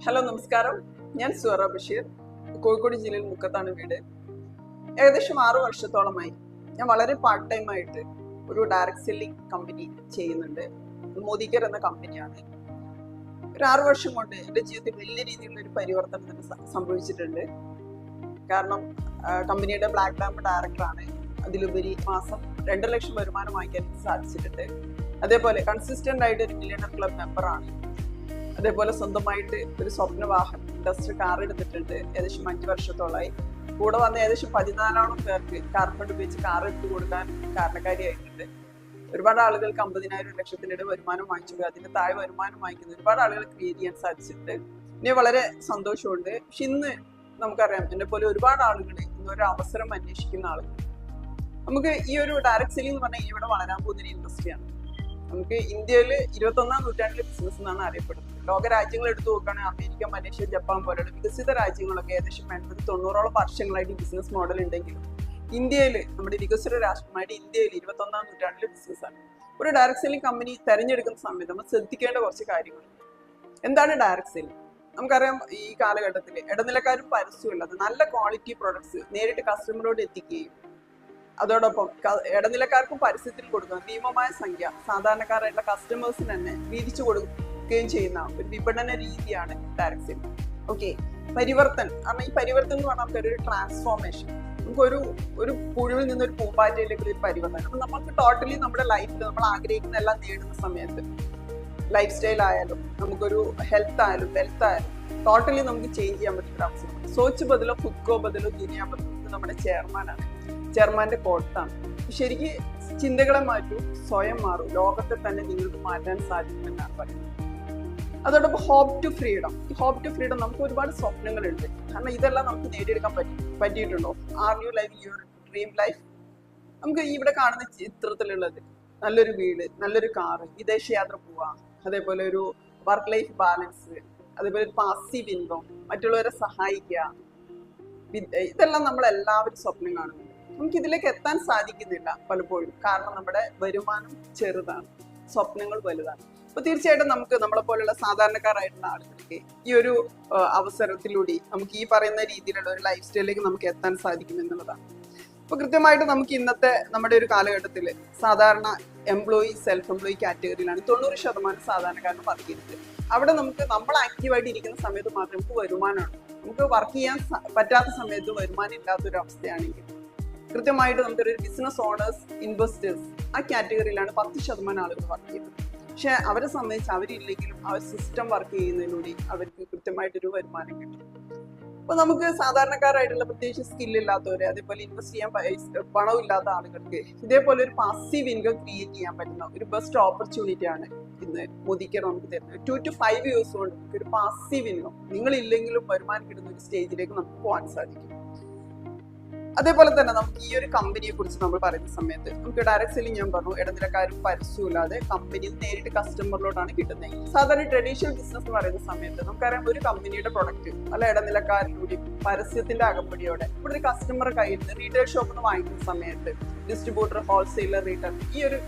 Hello നമസ്കാരം. ഞാൻ സുഹറ ബഷീർ. കോഴിക്കോട് ജില്ലയിൽ മുക്കത്താണ് വീട്. ഏകദേശം 6 വർഷത്തോളമായി ഞാൻ വളരെ പാർട്ട് ടൈം ആയിട്ട് ഒരു ഡയറക്ട് സെല്ലിംഗ് കമ്പനി ചെയ്യുന്നുണ്ട്. മോദിക്കർ എന്ന കമ്പനിയാണ്. ഒരു 6 വർഷം കൊണ്ട് എൻ്റെ ജീവിതത്തിൽ വലിയ രീതിയിലുള്ള ഒരു പരിവർത്തനം തന്നെ സംഭവിച്ചിട്ടുണ്ട്. കാരണം കമ്പനിയുടെ ബ്ലാക്ക് ഡാം ഡയറക്ടറാണ്. അതിലുപരി മാസം 2 ലക്ഷം വരുമാനം വാങ്ങിക്കാൻ സാധിച്ചിട്ടുണ്ട്. അതേപോലെ കൺസിസ്റ്റന്റ് ആയിട്ട് ഒരു മില്യണർ ക്ലബ് മെമ്പറാണ്. അതേപോലെ സ്വന്തമായിട്ട് ഒരു സ്വപ്നവാഹനം ഇൻഡസ്ട്രി കാർ എടുത്തിട്ടുണ്ട്. ഏകദേശം 5 വർഷത്തോളമായി. കൂടെ വന്ന ഏകദേശം 14ഓളം പേർക്ക് കാർ ഫണ്ട് ഉപയോഗിച്ച് കാർ എടുത്തു കൊടുക്കാൻ കാരണക്കാരിയായിട്ടുണ്ട്. ഒരുപാട് ആളുകൾക്ക് 50,000 ലക്ഷത്തിനിടെ വരുമാനം വാങ്ങിച്ചു, അതിന്റെ താഴെ വരുമാനം വാങ്ങിക്കുന്ന ഒരുപാട് ആളുകൾ ക്രിയേറ്റ് ചെയ്യാൻ സാധിച്ചിട്ടുണ്ട്. ഇനി വളരെ സന്തോഷമുണ്ട്. പക്ഷെ ഇന്ന് നമുക്കറിയാം, എന്നെ പോലെ ഒരുപാട് ആളുകൾ ഇന്നൊരു അവസരം അന്വേഷിക്കുന്ന ആളുകൾ. നമുക്ക് ഈ ഒരു ഡയറക്ട് സെല്ലിംഗ് എന്ന് പറഞ്ഞാൽ ഇവിടെ വളരാൻ പോകുന്ന ഒരു ഇൻഡസ്ട്രിയാണ്. നമുക്ക് ഇന്ത്യയിൽ 21ാം നൂറ്റാണ്ടിലെ ബിസിനസ് എന്നാണ് അറിയപ്പെടുന്നത്. ലോക രാജ്യങ്ങൾ എടുത്തു നോക്കുകയാണെങ്കിൽ അമേരിക്ക, മലേഷ്യ, ജപ്പാൻ പോലുള്ള വികസിത രാജ്യങ്ങളൊക്കെ ഏകദേശം 80-90ഓളം വർഷങ്ങളായിട്ട് ബിസിനസ് മോഡൽ ഉണ്ടെങ്കിലും ഇന്ത്യയിൽ, നമ്മുടെ വികസിത രാഷ്ട്രമായിട്ട് ഇന്ത്യയിൽ 21ാം നൂറ്റാണ്ടിലെ ബിസിനസ്സാണ്. ഒരു ഡയറക്ട് സെല്ലിംഗ് കമ്പനി തിരഞ്ഞെടുക്കുന്ന സമയത്ത് നമ്മൾ ശ്രദ്ധിക്കേണ്ട കുറച്ച് കാര്യങ്ങളുണ്ട്. എന്താണ് ഡയറക്ട് സെല്ലിംഗ്? നമുക്കറിയാം, ഈ കാലഘട്ടത്തിൽ ഇടനിലക്കാരും പരസ്യമുള്ളത് നല്ല ക്വാളിറ്റി പ്രൊഡക്ട്സ് നേരിട്ട് കസ്റ്റമറോട് എത്തിക്കുകയും അതോടൊപ്പം ഇടനിലക്കാർക്കും പരസ്യത്തിൽ കൊടുക്കുന്ന ഭീമമായ സംഖ്യ സാധാരണക്കാരായിട്ടുള്ള കസ്റ്റമേഴ്സിന് തന്നെ വീതിച്ചു കൊടുക്കുകയും ചെയ്യുന്ന ഒരു വിപണന രീതിയാണ് ഡയറക്ട് സെല്ലിംഗ്. ഓക്കെ, പരിവർത്തനം. കാരണം ഈ പരിവർത്തനം എന്ന് പറഞ്ഞാൽ നമുക്കൊരു ട്രാൻസ്ഫോർമേഷൻ, നമുക്കൊരു പുഴുവിൽ നിന്നൊരു പൂമ്പാറ്റയിലേക്ക് ഒരു പരിവർത്തനം. അപ്പം നമുക്ക് ടോട്ടലി നമ്മുടെ ലൈഫിൽ നമ്മൾ ആഗ്രഹിക്കുന്ന എല്ലാം നേടുന്ന സമയത്ത് ലൈഫ് സ്റ്റൈൽ ആയാലും നമുക്കൊരു ഹെൽത്ത് ആയാലും വെൽത്ത് ആയാലും ടോട്ടലി നമുക്ക് ചേഞ്ച് ചെയ്യാൻ പറ്റുന്ന അവസരം. സോച്ച് ബദലോ ഫുഡ്കോ ബദലോ ദുനിയാ ബദലോ നമ്മുടെ ചെയർമാനാണ്. ചെയർമാന്റെ കോട്ടാണ്. ശരിക്കും ചിന്തകളെ മാറ്റൂ, സ്വയം മാറും, ലോകത്തെ തന്നെ നിങ്ങൾക്ക് മാറ്റാൻ സാധിക്കുമെന്നാണ് പറയുന്നത്. അതോടൊപ്പം ഹോപ്പ് ടു ഫ്രീഡം. ഈ ഹോപ്പ് ടു ഫ്രീഡം, നമുക്ക് ഒരുപാട് സ്വപ്നങ്ങളുണ്ട്. കാരണം ഇതെല്ലാം നമുക്ക് നേടിയെടുക്കാൻ പറ്റിയിട്ടുണ്ടോ? Are you living your dream life? നമുക്ക് ഇവിടെ കാണുന്ന ചിത്രത്തിലുള്ളത് നല്ലൊരു വീട്, നല്ലൊരു കാറ്, വിദേശയാത്ര പോവുക, അതേപോലെ ഒരു വർക്ക് ലൈഫ് ബാലൻസ്, അതേപോലെ ഒരു പാസീവ് ഇൻകം, മറ്റുള്ളവരെ സഹായിക്കുക, ഇതെല്ലാം നമ്മളെല്ലാവരും സ്വപ്നം കാണുന്നുണ്ട്. നമുക്ക് ഇതിലേക്ക് എത്താൻ സാധിക്കുന്നില്ല പലപ്പോഴും. കാരണം നമ്മുടെ വരുമാനം ചെറുതാണ്, സ്വപ്നങ്ങൾ വലുതാണ്. അപ്പൊ തീർച്ചയായിട്ടും നമുക്ക് നമ്മളെ പോലുള്ള സാധാരണക്കാരായിട്ടുള്ള ആളുകൾക്ക് ഈ ഒരു അവസരത്തിലൂടെ നമുക്ക് ഈ പറയുന്ന രീതിയിലുള്ള ഒരു ലൈഫ് സ്റ്റൈലിലേക്ക് നമുക്ക് എത്താൻ സാധിക്കും എന്നുള്ളതാണ്. അപ്പൊ കൃത്യമായിട്ട് നമുക്ക് ഇന്നത്തെ നമ്മുടെ ഒരു കാലഘട്ടത്തിൽ സാധാരണ എംപ്ലോയി, സെൽഫ് എംപ്ലോയി കാറ്റഗറിയിലാണ് 90% സാധാരണക്കാരന് വർക്ക് ചെയ്യുന്നത്. അവിടെ നമ്മൾ ആക്റ്റീവായിട്ട് ഇരിക്കുന്ന സമയത്ത് മാത്രമേ നമുക്ക് വരുമാനമാണ്. നമുക്ക് വർക്ക് ചെയ്യാൻ പറ്റാത്ത സമയത്ത് വരുമാനം ഇല്ലാത്തൊരു അവസ്ഥയാണെങ്കിൽ കൃത്യമായിട്ട് നമുക്കൊരു ബിസിനസ് ഓണേഴ്സ്, ഇൻവെസ്റ്റേഴ്സ്, ആ കാറ്റഗറിയിലാണ് 10% ആളുകൾ വർക്ക് ചെയ്യുന്നത്. പക്ഷെ അവരെ സംബന്ധിച്ച് അവരില്ലെങ്കിലും അവർ സിസ്റ്റം വർക്ക് ചെയ്യുന്നതിലൂടെ അവർക്ക് കൃത്യമായിട്ടൊരു വരുമാനം കിട്ടും. അപ്പൊ നമുക്ക് സാധാരണക്കാരായിട്ടുള്ള പ്രത്യേകിച്ച് സ്കില്ലില്ലാത്തവരെ, അതേപോലെ ഇൻവെസ്റ്റ് ചെയ്യാൻ പണം ഇല്ലാത്ത ആളുകൾക്ക് ഇതേപോലെ ഒരു പാസീവ് ഇൻകം ക്രിയേറ്റ് ചെയ്യാൻ പറ്റുന്ന ഒരു ബെസ്റ്റ് ഓപ്പർച്യൂണിറ്റിയാണ് ഇന്ന് മോദിക്കർ നമുക്ക് തരുന്നത്. 2 to 5 years കൊണ്ട് നമുക്ക് ഒരു പാസീവ് ഇൻകം, നിങ്ങളില്ലെങ്കിലും വരുമാനം കിട്ടുന്ന ഒരു സ്റ്റേജിലേക്ക് നമുക്ക് പോകാൻ സാധിക്കും. അതേപോലെ തന്നെ നമുക്ക് ഈ ഒരു കമ്പനിയെ കുറിച്ച് നമ്മൾ പറയുന്ന സമയത്ത് നമുക്ക് ഡയറക്ട് സെല്ലിംഗ്, ഞാൻ പറഞ്ഞു, ഇടനിലക്കാരും പരസ്യമില്ലാതെ കമ്പനി നേരിട്ട് കസ്റ്റമറിലോട്ടാണ് കിട്ടുന്നത്. സാധാരണ ട്രഡീഷണൽ ബിസിനസ് എന്ന് പറയുന്ന സമയത്ത് നമുക്കറിയാം, ഒരു കമ്പനിയുടെ പ്രൊഡക്റ്റ് അല്ല ഇടനിലക്കാരിലൂടെ പരസ്യത്തിന്റെ അകമ്പടിയോടെ ഇവിടെ ഒരു കസ്റ്റമറെ കയ്യിൽ നിന്ന് റീറ്റെയിൽ ഷോപ്പിൽ നിന്ന് വാങ്ങിക്കുന്ന സമയത്ത് ഡിസ്ട്രിബ്യൂട്ടർ, ഹോൾസെയിലർ, റീറ്റെയിൽ, ഈ ഒരു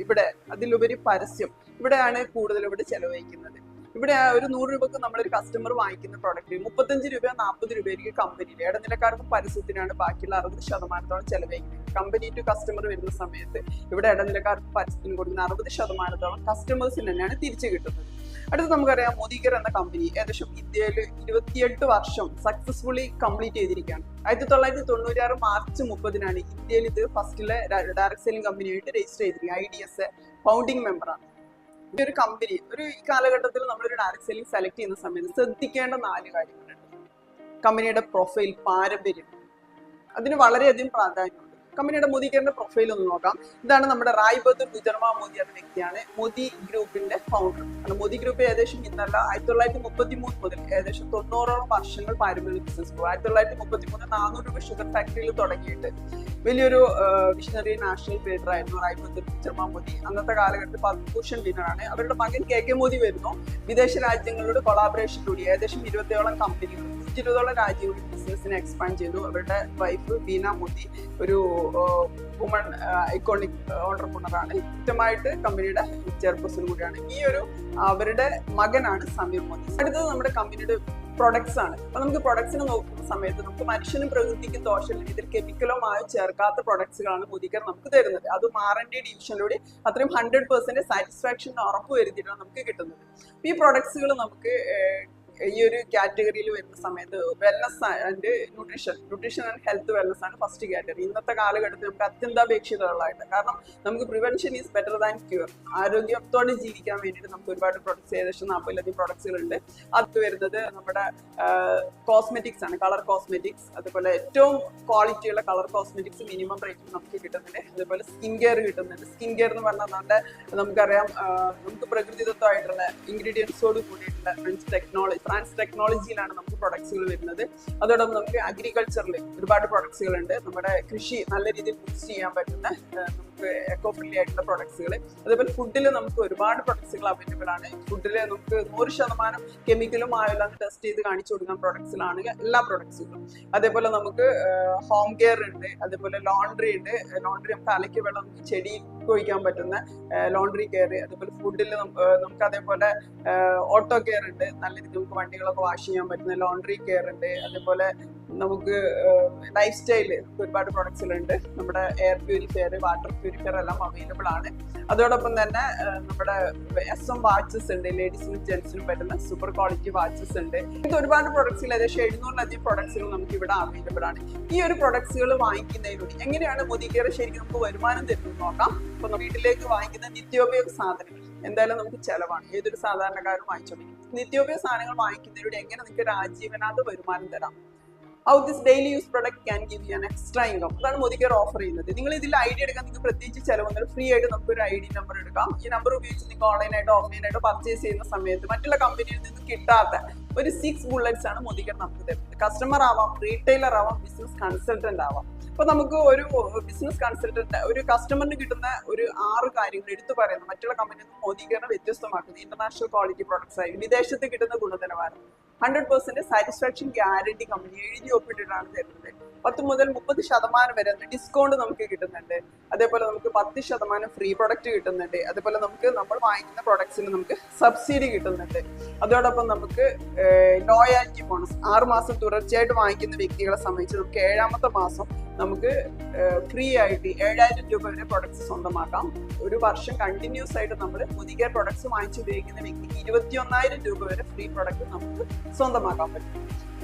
ഇവിടെ അതിലുപരി പരസ്യം ഇവിടെയാണ് കൂടുതൽ ഇവിടെ ചെലവഴിക്കുന്നത്. ഇവിടെ ഒരു 100 രൂപക്ക് നമ്മളൊരു കസ്റ്റമർ വാങ്ങിക്കുന്ന പ്രോഡക്റ്റ് 35 രൂപയോ 40 രൂപയായിരിക്കും കമ്പനിയിൽ. ഇടനിലക്കാർക്കും പരസ്യത്തിനാണ് ബാക്കിയുള്ള 60% ചെലവഴിക്കുന്നത്. കമ്പനി ടു കസ്റ്റമർ വരുന്ന സമയത്ത് ഇവിടെ ഇടനിലക്കാർക്ക് പരസ്യത്തിന് കൊടുക്കുന്ന 60% കസ്റ്റമേഴ്സിന് തന്നെയാണ് തിരിച്ചു കിട്ടുന്നത്. അടുത്ത് നമുക്കറിയാം, മോദിക്കർ എന്ന കമ്പനി ഏകദേശം ഇന്ത്യയിൽ 28 വർഷം സക്സസ്ഫുള്ളി കംപ്ലീറ്റ് ചെയ്തിരിക്കുകയാണ്. 1996 മാർച്ച് 30 ഇന്ത്യയിൽ ഇത് ഫസ്റ്റിലെ ഡയറക്ട് സെല്ലിംഗ് കമ്പനിയായിട്ട് രജിസ്റ്റർ ചെയ്തിരിക്കുക. IDS ഫൗണ്ടിങ് മെമ്പറാണ്. ഈ ഒരു കമ്പനി ഈ കാലഘട്ടത്തിൽ നമ്മളൊരു ഡയറക്ട് സെല്ലിംഗ് സെലക്ട് ചെയ്യുന്ന സമയത്ത് ശ്രദ്ധിക്കേണ്ട 4 കാര്യങ്ങളുണ്ട്. കമ്പനിയുടെ പ്രൊഫൈൽ, പാരമ്പര്യം, അതിന് വളരെയധികം പ്രാധാന്യമുണ്ട്. കമ്പനിയുടെ മോദിക്കറിന്റെ പ്രൊഫൈൽ ഒന്ന് നോക്കാം. ഇതാണ് നമ്മുടെ റായ് ബഹദൂർ ഗുജർമ മോദി എന്ന വ്യക്തിയാണ് മോദി ഗ്രൂപ്പിന്റെ ഫൗണ്ടർ. മോദി ഗ്രൂപ്പ് ഏകദേശം ഇന്നല്ല 1933 മുതൽ ഏകദേശം 90ഓളം വർഷങ്ങൾ പാരമ്പര്യ ബിസിനസ് പോകും. 1933 400 രൂപ ഷുഗർ ഫാക്ടറിയിൽ തുടങ്ങിയിട്ട് വലിയൊരു വിഷണറി നാഷണൽ ലീഡർ ആയിരുന്നു റായ് ബഹദൂർ ഗുജർമ മോദി. അന്നത്തെ കാലഘട്ടത്തിൽ പത്മഭൂഷൺ വിന്നറാണ്. അവരുടെ മകൻ KK മോദി വരുന്നു. വിദേശ രാജ്യങ്ങളുടെ കൊളാബറേഷനിലൂടെ ഏകദേശം 20ഓളം കമ്പനികൾ 120ഓളം രാജ്യങ്ങളിൽ ബിസിനസ്സിനെ എക്സ്പാൻഡ് ചെയ്തു. അവരുടെ വൈഫ് ബീന മോദി ഒരു വുമൺ ഐക്കോണിക് ഓണ്ടർപ്രണറാണ്. കൃത്യമായിട്ട് കമ്പനിയുടെ ചെയർപേഴ്സൺ കൂടിയാണ്. ഈ ഒരു അവരുടെ മകനാണ് സമീർ മോദി. അടുത്തത് നമ്മുടെ കമ്പനിയുടെ പ്രൊഡക്ട്സ് ആണ്. അപ്പൊ നമുക്ക് പ്രൊഡക്ട്സിനെ നോക്കുന്ന സമയത്ത് നമുക്ക് മനുഷ്യനും പ്രകൃതിക്കും ദോഷം ഇതിൽ കെമിക്കലോ മായോ ചേർക്കാത്ത പ്രൊഡക്ട്സുകളാണ് മോദിക്കർ നമുക്ക് തരുന്നത്. അത് R&D ഡിവിഷനിലൂടെ അത്രയും 100% സാറ്റിസ്ഫാക്ഷൻ ഉറപ്പ് വരുത്തിയിട്ടാണ് നമുക്ക് കിട്ടുന്നത്. ഈ പ്രൊഡക്ട്സുകൾ നമുക്ക് ഈ ഒരു കാറ്റഗറിയിൽ വരുന്ന സമയത്ത് wellness and nutrition and health wellness ആണ് ഫസ്റ്റ് കാറ്റഗറി. ഇന്നത്തെ കാലഘട്ടത്തിൽ നമുക്ക് അത്യന്താപേക്ഷിതമുള്ളതായിട്ട്, കാരണം നമുക്ക് prevention is better than cure. ആരോഗ്യത്തോടെ ജീവിക്കാൻ വേണ്ടിയിട്ട് നമുക്ക് ഒരുപാട് പ്രൊഡക്ട്സ്, ഏകദേശം 40ലധികം പ്രൊഡക്ട്സുകളുണ്ട്. അത് വരുന്നത് നമ്മുടെ കോസ്മെറ്റിക്സ് ആണ്, കളർ കോസ്മെറ്റിക്സ്. അതുപോലെ ഏറ്റവും ക്വാളിറ്റിയുള്ള കളർ കോസ്മെറ്റിക്സ് മിനിമം റേറ്റിൽ നമുക്ക് കിട്ടുന്നുണ്ട്. അതുപോലെ സ്കിൻ കെയർ കിട്ടുന്നുണ്ട്. സ്കിൻ കെയർ എന്ന് പറഞ്ഞാൽ നമുക്കറിയാം, നമുക്ക് പ്രകൃതിദത്തമായിട്ടുള്ള ഇൻഗ്രീഡിയൻസോട് കൂടിയിട്ടുള്ള ഫ്രാൻസ് ടെക്നോളജിയിലാണ് നമുക്ക് പ്രൊഡക്ട്സുകൾ വരുന്നത്. അതോടൊപ്പം നമുക്ക് അഗ്രികൾച്ചറിൽ ഒരുപാട് പ്രൊഡക്ട്സുകൾ ഉണ്ട്. നമ്മുടെ കൃഷി നല്ല രീതിയിൽ ബൂസ്റ്റ് ചെയ്യാൻ പറ്റുന്ന നമുക്ക് എക്കോ ഫ്രണ്ട്ലി ആയിട്ടുള്ള പ്രൊഡക്ട്സുകൾ. അതേപോലെ ഫുഡിൽ നമുക്ക് ഒരുപാട് പ്രൊഡക്ട്സുകൾ അവൈലബിൾ ആണ്. ഫുഡിൽ നമുക്ക് 100% കെമിക്കലും ആയില്ലാന്ന് ടെസ്റ്റ് ചെയ്ത് കാണിച്ചു കൊടുക്കാൻ പ്രൊഡക്ട്സിലാണ് എല്ലാ പ്രൊഡക്ട്സുകളും. അതേപോലെ നമുക്ക് ഹോം കെയർ ഉണ്ട്. അതേപോലെ ലോണ്ടറി ഉണ്ട്. ലോണ്ടറി നമുക്ക് അലക്കി വെള്ളം നമുക്ക് ചെടി ഒഴിക്കാൻ പറ്റുന്ന ലോണ്ടറി കെയർ. അതേപോലെ ഫുഡിൽ നമുക്ക് അതേപോലെ ഓട്ടോ കെയർ ഉണ്ട്. നല്ല രീതിയിൽ നമുക്ക് വണ്ടികളൊക്കെ വാഷ് ചെയ്യാൻ പറ്റുന്ന ലോണ്ടറി കെയർ ഉണ്ട്. അതേപോലെ നമുക്ക് ലൈഫ് സ്റ്റൈല് ഒരുപാട് പ്രൊഡക്ട്സുകളുണ്ട്. നമ്മുടെ എയർ പ്യൂരിഫയർ, വാട്ടർ പ്യൂരിഫയർ എല്ലാം അവൈലബിൾ ആണ്. അതോടൊപ്പം തന്നെ നമ്മുടെ SM വാച്ചസ് ഉണ്ട്. ലേഡീസിനും ജെന്റ്സിനും പറ്റുന്ന സൂപ്പർ ക്വാളിറ്റി വാച്ചസ് ഉണ്ട്. ഇത് ഒരുപാട് പ്രൊഡക്ട്സുകൾ, ഏകദേശം 700ലധികം പ്രൊഡക്ട്സുകൾ നമുക്ക് ഇവിടെ അവൈലബിൾ ആണ്. ഈ ഒരു പ്രൊഡക്ട്സുകൾ വാങ്ങിക്കുന്നതിലൂടെ എങ്ങനെയാണ് മോദിക്കർ ശരിക്കും നമുക്ക് വരുമാനം തരുന്നത് നോക്കാം. ഇപ്പൊ വീട്ടിലേക്ക് വാങ്ങിക്കുന്ന നിത്യോപയോഗ സാധനങ്ങൾ എന്തായാലും നമുക്ക് ചെലവാണ്, ഏതൊരു സാധാരണക്കാരും വാങ്ങിച്ചോളൂ. നിത്യോപയോഗ സാധനങ്ങൾ വാങ്ങിക്കുന്നതിലൂടെ എങ്ങനെ നിങ്ങൾക്ക് ഒരു ആജീവനാന്ത വരുമാനം തരാം. How this daily use product can give you an extra income. അതാണ് മോദിക്കർ ഓഫർ ചെയ്യുന്നത്. നിങ്ങൾ ഇതിൽ ഐഡി എടുക്കാൻ നിങ്ങൾക്ക് പ്രത്യേകിച്ച് ചിലവൊന്നും, ഫ്രീ ആയിട്ട് നമുക്ക് ഒരു ID നമ്പർ എടുക്കാം. ഈ നമ്പർ ഉപയോഗിച്ച് നിങ്ങൾക്ക് ഓൺലൈനായിട്ടോ ഓഫ്ലൈനായിട്ടോ പർച്ചേസ് ചെയ്യുന്ന സമയത്ത് മറ്റുള്ള കമ്പനിയിൽ നിന്ന് കിട്ടാത്ത ഒരു 6 ബുള്ളറ്റ്സ് ആണ് മോദിക്കർ നമുക്ക് തരുന്നത്. കസ്റ്റമർ ആവാം, റീറ്റെയിലർ ആവാം, ബിസിനസ് കൺസൾട്ടന്റ് ആവാം. അപ്പൊ നമുക്ക് ഒരു ബിസിനസ് കൺസൾട്ടന്റ്, ഒരു കസ്റ്റമറിന് കിട്ടുന്ന ഒരു 6 കാര്യങ്ങൾ എടുത്തു പറയുന്നത് മറ്റുള്ള കമ്പനിയിൽ നിന്ന് മോദിക്കറിനെ വ്യത്യസ്തമാക്കുന്നത് ഇന്റർനാഷണൽ ക്വാളിറ്റി പ്രൊഡക്ട്സ് ആയി വിദേശത്ത് കിട്ടുന്ന ഗുണനിലവാരം, 100% സാറ്റിസ്ഫാക്ഷൻ ഗ്യാരണ്ടി കമ്പനി എഴുതി ഒപ്പിട്ടിട്ടാണ് തരുന്നത്. 10 മുതൽ 30% വരെ ഡിസ്കൗണ്ട് നമുക്ക് കിട്ടുന്നുണ്ട്. അതേപോലെ നമുക്ക് 10% ഫ്രീ പ്രൊഡക്റ്റ് കിട്ടുന്നുണ്ട്. അതേപോലെ നമുക്ക് നമ്മൾ വാങ്ങിക്കുന്ന പ്രൊഡക്ട്സിന് നമുക്ക് സബ്സിഡി കിട്ടുന്നുണ്ട്. അതോടൊപ്പം നമുക്ക് ലോയാലിറ്റി ബോണസ് 6 മാസം തുടർച്ചയായിട്ട് വാങ്ങിക്കുന്ന വ്യക്തികളെ സംബന്ധിച്ച് നമുക്ക് 7ാമത്തെ മാസം നമുക്ക് ഫ്രീ ആയിട്ട് 7000 രൂപ വരെ പ്രൊഡക്ട്സ് സ്വന്തമാക്കാം. ഒരു വർഷം കണ്ടിന്യൂസ് ആയിട്ട് നമ്മൾ മോദിക്കർ പ്രൊഡക്ട്സ് വാങ്ങിച്ച് ഉപയോഗിക്കുന്ന വ്യക്തിക്ക് 21,000 രൂപ വരെ ഫ്രീ പ്രൊഡക്റ്റ് നമുക്ക് സ്വന്തമാക്കാൻ പറ്റും.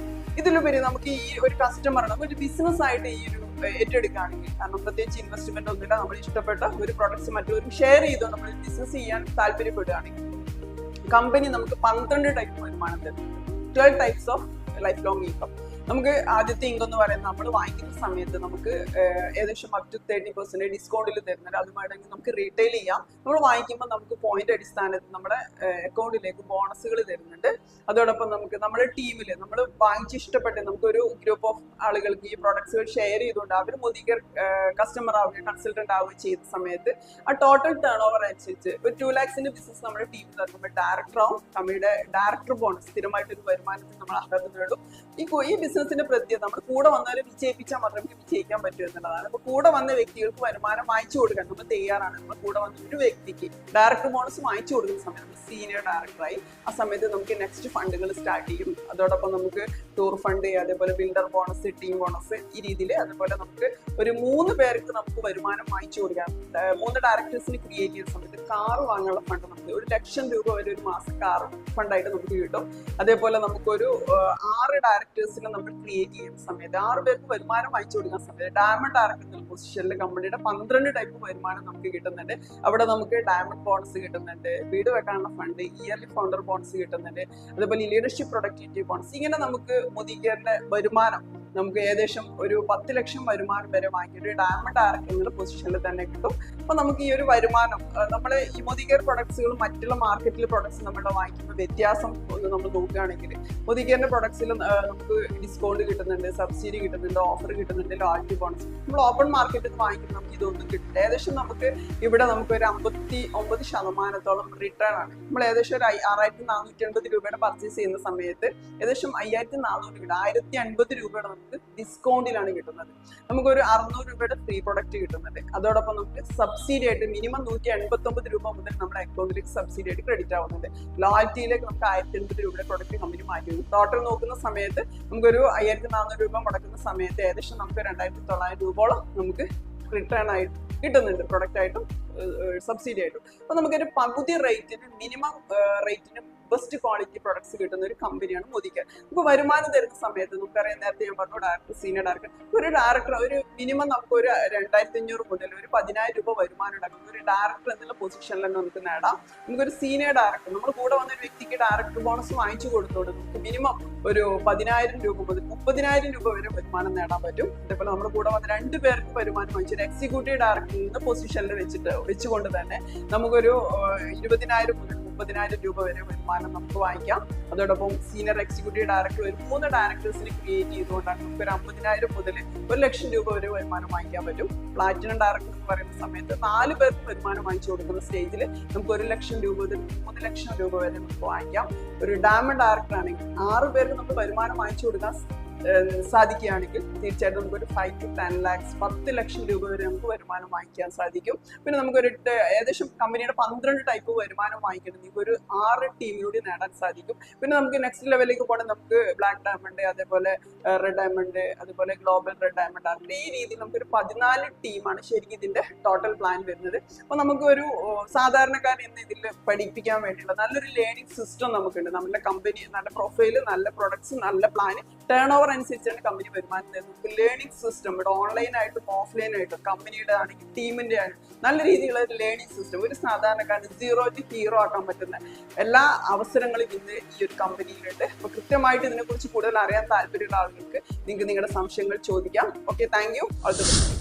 ഇതിലുപരി നമുക്ക് ഈ ഒരു കസ്റ്റമറിന് ഒരു ബിസിനസ് ആയിട്ട് ഈ ഒരു ഏറ്റെടുക്കുകയാണെങ്കിൽ, കാരണം പ്രത്യേകിച്ച് ഇൻവെസ്റ്റ്മെന്റ് ഒന്നുമില്ല, നമ്മൾ ഇഷ്ടപ്പെട്ട ഒരു പ്രൊഡക്ട്സ് മറ്റൊരു ഷെയർ ചെയ്തോ നമ്മൾ ബിസിനസ് ചെയ്യാൻ താല്പര്യപ്പെടുകയാണെങ്കിൽ കമ്പനി നമുക്ക് 12 ടൈപ്പ് വരുമാനം തരും. 12 types of life long income. നമുക്ക് ആദ്യത്തെ ഇൻകം എന്ന് പറയുന്നത് നമ്മൾ വാങ്ങിക്കുന്ന സമയത്ത് നമുക്ക് ഏകദേശം അപ് ടു 30% ഡിസ്കൗണ്ടിൽ തരുന്നുണ്ട്. അതുമായിട്ടെങ്കിൽ നമുക്ക് റീറ്റെയിൽ ചെയ്യാം. നമ്മൾ വാങ്ങിക്കുമ്പോൾ നമുക്ക് പോയിന്റ് അടിസ്ഥാനത്തിൽ നമ്മുടെ അക്കൗണ്ടിലേക്ക് ബോണസുകൾ തരുന്നുണ്ട്. അതോടൊപ്പം നമുക്ക് നമ്മുടെ ടീമിൽ നമ്മൾ വാങ്ങിച്ച് ഇഷ്ടപ്പെട്ട് നമുക്കൊരു ഗ്രൂപ്പ് ഓഫ് ആളുകൾക്ക് ഈ പ്രൊഡക്ട്സുകൾ ഷെയർ ചെയ്തുകൊണ്ട് അവർ മോദിക്കർ കസ്റ്റമർ ആവുകയും കൺസൾട്ടന്റ് ആവുകയും ചെയ്യുന്ന സമയത്ത് ആ ടോട്ടൽ ടേൺ ഓവർ അനുസരിച്ച് ഒരു 2 lakhs ബിസിനസ് നമ്മുടെ ടീമിൽ തരുമ്പോൾ ഡയറക്ടർ ആവും. കമ്പനിയുടെ ഡയറക്ടർ ബോണസ് സ്ഥിരമായിട്ടൊരു വരുമാനത്തിൽ നമ്മൾ അർഹത നേടും. ഈ ബിസിനസിന്റെ പ്രത്യേകത നമ്മൾ കൂടെ വന്നാലും വിജയിപ്പിച്ചാൽ മാത്രമേ വിജയിക്കാൻ പറ്റൂ എന്നുള്ളതാണ്. അപ്പൊ കൂടെ വന്ന വ്യക്തികൾക്ക് വരുമാനം വാങ്ങിച്ചു കൊടുക്കാൻ നമ്മൾ തയ്യാറാണ്. നമ്മൾ കൂടെ വന്ന ഒരു വ്യക്തിക്ക് ഡയറക്ടർ ബോണസ് വാങ്ങിച്ചു കൊടുക്കുന്ന സമയത്ത് സീനിയർ ഡയറക്ടറായി ആ സമയത്ത് നമുക്ക് നെക്സ്റ്റ് ഫണ്ടുകൾ സ്റ്റാർട്ട് ചെയ്യും. അതോടൊപ്പം നമുക്ക് ടൂർ ഫണ്ട്, അതേപോലെ ബിൽഡർ ബോണസ്, ടീം ബോണസ്, ഈ രീതിയിൽ. അതുപോലെ നമുക്ക് ഒരു 3 പേർക്ക് നമുക്ക് വരുമാനം വാങ്ങിച്ചു കൊടുക്കാം. 3 ഡയറക്ടേഴ്സിന് ക്രിയേറ്റ് ചെയ്യുന്ന സമയത്ത് കാറ് വാങ്ങാനുള്ള ഫണ്ട് നമുക്ക് 1 ലക്ഷം രൂപ വരെ ഒരു മാസം കാർ ഫണ്ടായിട്ട് നമുക്ക് കിട്ടും. അതേപോലെ നമുക്കൊരു 6 ഡയറക്ടേഴ്സിന് നമ്മൾ ക്രിയേറ്റ് ചെയ്യുന്ന സമയത്ത് 6 പേർക്ക് വരുമാനം വാങ്ങിച്ചു കൊടുക്കുന്ന സമയത്ത് ഡയമണ്ട് ഡയറക്ടർ എന്ന പൊസിഷനിൽ കമ്പനിയുടെ 12 ടൈപ്പ് വരുമാനം നമുക്ക് കിട്ടുന്നുണ്ട്. അവിടെ നമുക്ക് ഡയമണ്ട് ബോണസ് കിട്ടുന്നുണ്ട്, വീട് വെക്കാനുള്ള ഫണ്ട്, ഇയർലി ഫൗണ്ടർ ബോണസ് കിട്ടുന്നുണ്ട്, അതുപോലെ ലീഡർഷിപ്പ് പ്രൊഡക്ടിവിറ്റി ബോണസ്. ഇങ്ങനെ നമുക്ക് മോദിക്കറിന്റെ വരുമാനം നമുക്ക് ഏകദേശം ഒരു 10 ലക്ഷം വരുമാനം വരെ വാങ്ങിയിട്ട് ഡയമണ്ട് ഡയറക്ടർ എന്നുള്ള പൊസിഷനിൽ തന്നെ കിട്ടും. അപ്പൊ നമുക്ക് ഈ ഒരു വരുമാനം നമ്മൾ ഈ മോദി കെയർ പ്രൊഡക്ട്സുകളും മറ്റുള്ള മാർക്കറ്റിലെ പ്രൊഡക്ട്സ് നമ്മൾ വാങ്ങിക്കുമ്പോൾ വ്യത്യാസം ഒന്ന് നമ്മൾ നോക്കുകയാണെങ്കിൽ മോദി കെയറിന്റെ പ്രൊഡക്ട്സിൽ നമുക്ക് ഡിസ്കൗണ്ട് കിട്ടുന്നുണ്ട്, സബ്സിഡി കിട്ടുന്നുണ്ട്, ഓഫർ കിട്ടുന്നുണ്ട്, ലോയൽറ്റി ബോണസ്. നമ്മൾ ഓപ്പൺ മാർക്കറ്റിൽ നിന്ന് വാങ്ങിക്കുമ്പോൾ നമുക്ക് ഇതൊന്നും കിട്ടില്ല. ഏകദേശം നമുക്ക് ഇവിടെ നമുക്ക് ഒരു 59% റിട്ടേൺ ആണ്. നമ്മൾ ഏകദേശം ഒരു 6450 രൂപയുടെ പർച്ചേസ് ചെയ്യുന്ന സമയത്ത് ഏകദേശം 5400 രൂപ 1050 രൂപയുടെ നമുക്ക് ഡിസ്കൗണ്ടിലാണ് കിട്ടുന്നത്. നമുക്കൊരു 600 രൂപയുടെ ഫ്രീ പ്രൊഡക്റ്റ് കിട്ടുന്നുണ്ട്. അതോടൊപ്പം നമുക്ക് സബ്സിഡി ആയിട്ട് മിനിമം 189 രൂപ മുതൽ നമ്മുടെ അക്കൗണ്ടിലേക്ക് സബ്സിഡി ആയിട്ട് ക്രെഡിറ്റ് ആവുന്നുണ്ട്. ലോയൽറ്റിയിലേക്ക് നമുക്ക് 1080 രൂപയുടെ പ്രൊഡക്റ്റ് കമ്പനി മാറ്റി. ടോട്ടൽ നോക്കുന്ന സമയത്ത് നമുക്കൊരു 5400 രൂപ മുടക്കുന്ന സമയത്ത് ഏകദേശം നമുക്ക് 2900 രൂപയോളം നമുക്ക് റിട്ടേൺ ആയിട്ട് കിട്ടുന്നുണ്ട്, പ്രൊഡക്റ്റ് ആയിട്ടും സബ്സിഡി ആയിട്ടും. അപ്പൊ നമുക്കൊരു പകുതി റേറ്റിന് മിനിമം റേറ്റിന് ബെസ്റ്റ് ക്വാളിറ്റി പ്രൊഡക്ട്സ് കിട്ടുന്ന ഒരു കമ്പനിയാണ് മോദി കെയർ. ഇപ്പൊ വരുമാനം തരുന്ന സമയത്ത് നമുക്കറിയാം, നേരത്തെ ഞാൻ പറഞ്ഞു ഡയറക്ടർ, സീനിയർ ഡയറക്ടർ. ഒരു ഡയറക്ടർ ഒരു മിനിമം നമുക്ക് ഒരു 2500 മുതൽ ഒരു 10,000 രൂപ വരുമാനം ഉണ്ടാക്കുന്ന ഒരു ഡയറക്ടർ എന്നുള്ള പൊസിഷനിൽ തന്നെ നമുക്ക് നേടാം. നമുക്കൊരു സീനിയർ ഡയറക്ടർ, നമ്മൾ കൂടെ വന്ന ഒരു വ്യക്തിക്ക് ഡയറക്ടർ ബോണസ് വാങ്ങിച്ചു കൊടുത്തോണ്ട് നമുക്ക് മിനിമം ഒരു 10,000 രൂപ മുതൽ 30,000 രൂപ വരെ വരുമാനം നേടാൻ പറ്റും. അതേപോലെ നമ്മുടെ കൂടെ വന്ന 2 പേർക്ക് വരുമാനം വാങ്ങിച്ചു ഒരു എക്സിക്യൂട്ടീവ് ഡയറക്ടർ എന്ന പൊസിഷനിൽ വെച്ചുകൊണ്ട് തന്നെ നമുക്കൊരു 20,000 മുതൽ 30,000 രൂപ വരെ വരുമാനം നമുക്ക് വാങ്ങിക്കാം. അതോടൊപ്പം സീനിയർ എക്സിക്യൂട്ടീവ് ഡയറക്ടർ ഒരു 3 ഡയറക്ടേഴ്സിനെ ക്രിയേറ്റ് ചെയ്തുകൊണ്ടാണ് നമുക്ക് ഒരു 50,000 മുതൽ 1 ലക്ഷം രൂപ വരെ വരുമാനം വാങ്ങിക്കാൻ പറ്റും. പ്ലാറ്റിനം ഡയറക്ടർ എന്ന് പറയുന്ന സമയത്ത് 4 പേർക്ക് വരുമാനം വാങ്ങിച്ചു കൊടുക്കുന്ന സ്റ്റേജിൽ നമുക്ക് 1 ലക്ഷം രൂപ മുതൽ 3 ലക്ഷം രൂപ വരെ നമുക്ക് വാങ്ങിക്കാം. ഒരു ഡയമണ്ട് ഡയറക്ടർ ആണെങ്കിൽ 6 പേർക്ക് നമുക്ക് വരുമാനം വാങ്ങിച്ചു കൊടുക്കാൻ സാധിക്കുകയാണെങ്കിൽ തീർച്ചയായിട്ടും നമുക്കൊരു 5 to 10 lakhs 10 ലക്ഷം രൂപ വരെ നമുക്ക് വരുമാനം വാങ്ങിക്കാൻ സാധിക്കും. പിന്നെ നമുക്കൊരു ഏകദേശം കമ്പനിയുടെ 12 ടൈപ്പ് വരുമാനം വാങ്ങിക്കണമെങ്കിൽ ഒരു 6 ടീമിലൂടെ നേടാൻ സാധിക്കും. പിന്നെ നമുക്ക് നെക്സ്റ്റ് ലെവലിലേക്ക് പോകണമെങ്കിൽ നമുക്ക് ബ്ലാക്ക് ഡയമണ്ട്, അതേപോലെ റെഡ് ഡയമണ്ട്, അതുപോലെ ഗ്ലോബൽ റെഡ് ഡയമണ്ട് ആണ്. ഈ രീതിയിൽ നമുക്കൊരു 14 ടീമാണ് ശരിക്കും ഇതിന്റെ ടോട്ടൽ പ്ലാൻ വരുന്നത്. അപ്പൊ നമുക്ക് ഒരു സാധാരണക്കാരൻ ഇന്ന് ഇതിൽ പഠിപ്പിക്കാൻ വേണ്ടിയുള്ള നല്ലൊരു ലേണിംഗ് സിസ്റ്റം നമുക്കുണ്ട്. നമ്മുടെ കമ്പനി നല്ല പ്രൊഫൈല്, നല്ല പ്രൊഡക്ട്സ്, നല്ല പ്ലാൻ, ടേൺ ഓവർ അനുസരിച്ചാണ് കമ്പനി വരുമാനം തരുന്നത്. ലേണിംഗ് സിസ്റ്റം ഇവിടെ ഓൺലൈനായിട്ടും ഓഫ്ലൈനായിട്ടും കമ്പനിയുടെ ആണെങ്കിൽ ടീമിന്റെ ആണ് നല്ല രീതിയിലുള്ള ഒരു ലേണിംഗ് സിസ്റ്റം. ഒരു സാധാരണക്കാരന് 0 to hero ആക്കാൻ പറ്റുന്ന എല്ലാ അവസരങ്ങളും ഇന്ന് ഈ ഒരു കമ്പനിയിലുണ്ട്. അപ്പൊ കൃത്യമായിട്ട് ഇതിനെക്കുറിച്ച് കൂടുതൽ അറിയാൻ താല്പര്യമുള്ള ആളുകൾക്ക് നിങ്ങൾക്ക് നിങ്ങളുടെ സംശയങ്ങൾ ചോദിക്കാം. Okay, thank you. All the best.